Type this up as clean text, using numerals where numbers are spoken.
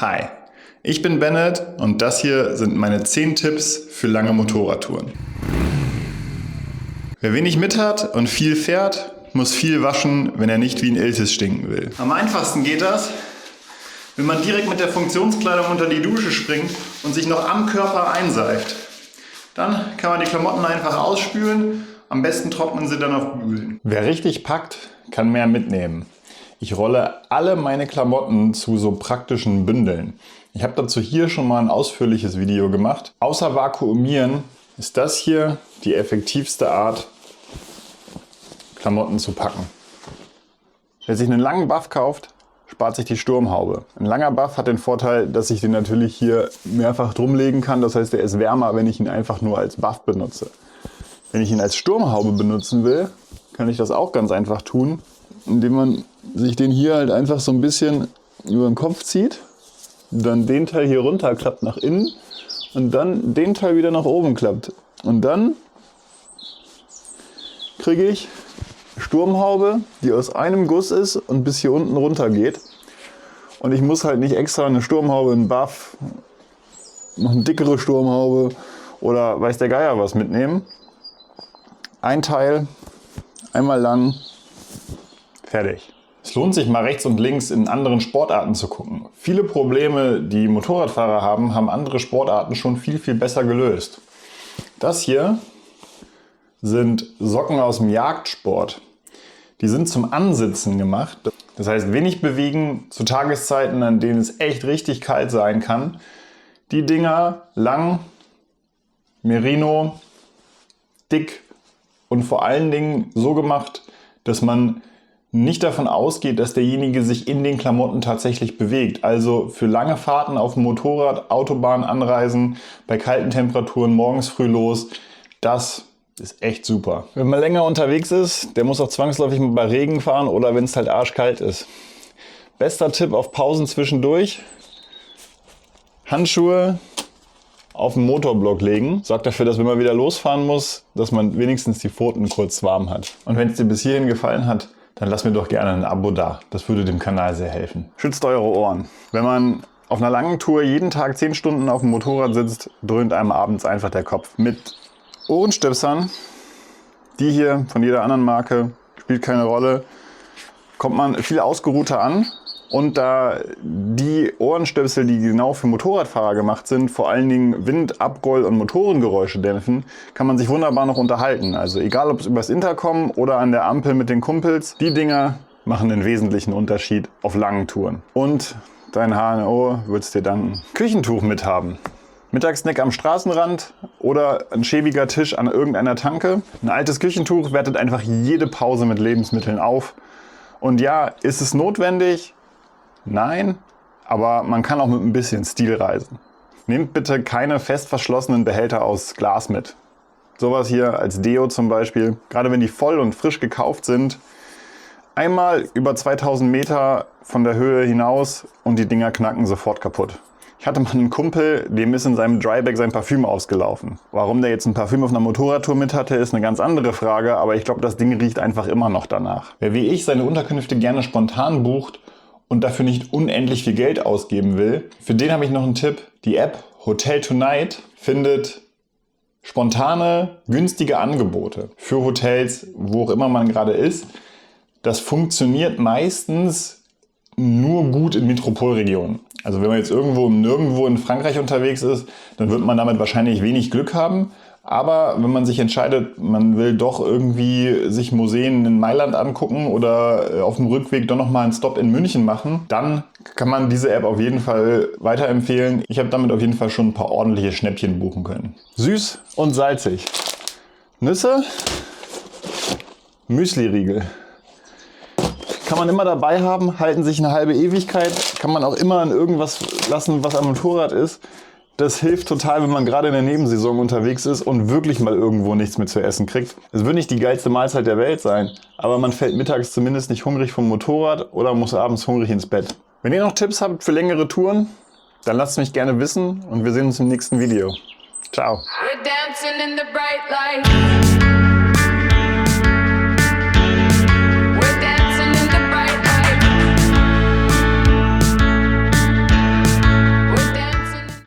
Hi, ich bin Bennett und das hier sind meine 10 Tipps für lange Motorradtouren. Wer wenig mit hat und viel fährt, muss viel waschen, wenn er nicht wie ein Iltis stinken will. Am einfachsten geht das, wenn man direkt mit der Funktionskleidung unter die Dusche springt und sich noch am Körper einseift. Dann kann man die Klamotten einfach ausspülen, am besten trocknen sie dann auf Bügeln. Wer richtig packt, kann mehr mitnehmen. Ich rolle alle meine Klamotten zu so praktischen Bündeln. Ich habe dazu hier schon mal ein ausführliches Video gemacht. Außer Vakuumieren ist das hier die effektivste Art, Klamotten zu packen. Wer sich einen langen Buff kauft, spart sich die Sturmhaube. Ein langer Buff hat den Vorteil, dass ich den natürlich hier mehrfach drumlegen kann. Das heißt, der ist wärmer, wenn ich ihn einfach nur als Buff benutze. Wenn ich ihn als Sturmhaube benutzen will, kann ich das auch ganz einfach tun, indem man sich den hier halt einfach so ein bisschen über den Kopf zieht, dann den Teil hier runter klappt nach innen und dann den Teil wieder nach oben klappt. Und dann kriege ich eine Sturmhaube, die aus einem Guss ist und bis hier unten runter geht. Und ich muss halt nicht extra eine Sturmhaube, einen Buff, noch eine dickere Sturmhaube oder weiß der Geier was mitnehmen. Ein Teil, einmal lang, fertig. Es lohnt sich mal rechts und links in anderen Sportarten zu gucken. Viele Probleme, die Motorradfahrer haben, haben andere Sportarten schon viel besser gelöst. Das hier sind Socken aus dem Jagdsport. Die sind zum Ansitzen gemacht. Das heißt, wenig bewegen zu Tageszeiten, an denen es echt richtig kalt sein kann. Die Dinger lang, Merino, dick und vor allen Dingen so gemacht, dass man nicht davon ausgeht, dass derjenige sich in den Klamotten tatsächlich bewegt. Also für lange Fahrten auf dem Motorrad, Autobahn anreisen, bei kalten Temperaturen morgens früh los, das ist echt super. Wenn man länger unterwegs ist, der muss auch zwangsläufig mal bei Regen fahren oder wenn es halt arschkalt ist. Bester Tipp auf Pausen zwischendurch: Handschuhe auf den Motorblock legen. Sorgt dafür, dass wenn man wieder losfahren muss, dass man wenigstens die Pfoten kurz warm hat. Und wenn es dir bis hierhin gefallen hat, dann lasst mir doch gerne ein Abo da. Das würde dem Kanal sehr helfen. Schützt eure Ohren. Wenn man auf einer langen Tour jeden Tag 10 Stunden auf dem Motorrad sitzt, dröhnt einem abends einfach der Kopf. Mit Ohrenstöpsern, die hier von jeder anderen Marke, spielt keine Rolle, kommt man viel ausgeruhter an. Und da die Ohrenstöpsel, die genau für Motorradfahrer gemacht sind, vor allen Dingen Wind-, Abroll- und Motorengeräusche dämpfen, kann man sich wunderbar noch unterhalten. Also egal, ob es übers Intercom oder an der Ampel mit den Kumpels, die Dinger machen den wesentlichen Unterschied auf langen Touren. Und dein HNO wird es dir danken. Küchentuch mithaben. Mittagssnack am Straßenrand oder ein schäbiger Tisch an irgendeiner Tanke. Ein altes Küchentuch wertet einfach jede Pause mit Lebensmitteln auf. Und ja, ist es notwendig? Nein, aber man kann auch mit ein bisschen Stil reisen. Nehmt bitte keine fest verschlossenen Behälter aus Glas mit. Sowas hier als Deo zum Beispiel, gerade wenn die voll und frisch gekauft sind, einmal über 2000 Meter von der Höhe hinaus und die Dinger knacken sofort kaputt. Ich hatte mal einen Kumpel, dem ist in seinem Dryback sein Parfüm ausgelaufen. Warum der jetzt ein Parfüm auf einer Motorradtour mit hatte, ist eine ganz andere Frage, aber ich glaube, das Ding riecht einfach immer noch danach. Wer wie ich seine Unterkünfte gerne spontan bucht und dafür nicht unendlich viel Geld ausgeben will, für den habe ich noch einen Tipp. Die App Hotel Tonight findet spontane, günstige Angebote für Hotels, wo auch immer man gerade ist. Das funktioniert meistens nur gut in Metropolregionen. Also wenn man jetzt irgendwo im Nirgendwo in Frankreich unterwegs ist, dann wird man damit wahrscheinlich wenig Glück haben. Aber wenn man sich entscheidet, man will doch irgendwie sich Museen in Mailand angucken oder auf dem Rückweg doch nochmal einen Stop in München machen, dann kann man diese App auf jeden Fall weiterempfehlen. Ich habe damit auf jeden Fall schon ein paar ordentliche Schnäppchen buchen können. Süß und salzig. Nüsse, Müsli-Riegel. Kann man immer dabei haben, halten sich eine halbe Ewigkeit, kann man auch immer an irgendwas lassen, was am Motorrad ist. Das hilft total, wenn man gerade in der Nebensaison unterwegs ist und wirklich mal irgendwo nichts mehr zu essen kriegt. Es wird nicht die geilste Mahlzeit der Welt sein, aber man fällt mittags zumindest nicht hungrig vom Motorrad oder muss abends hungrig ins Bett. Wenn ihr noch Tipps habt für längere Touren, dann lasst es mich gerne wissen und wir sehen uns im nächsten Video. Ciao.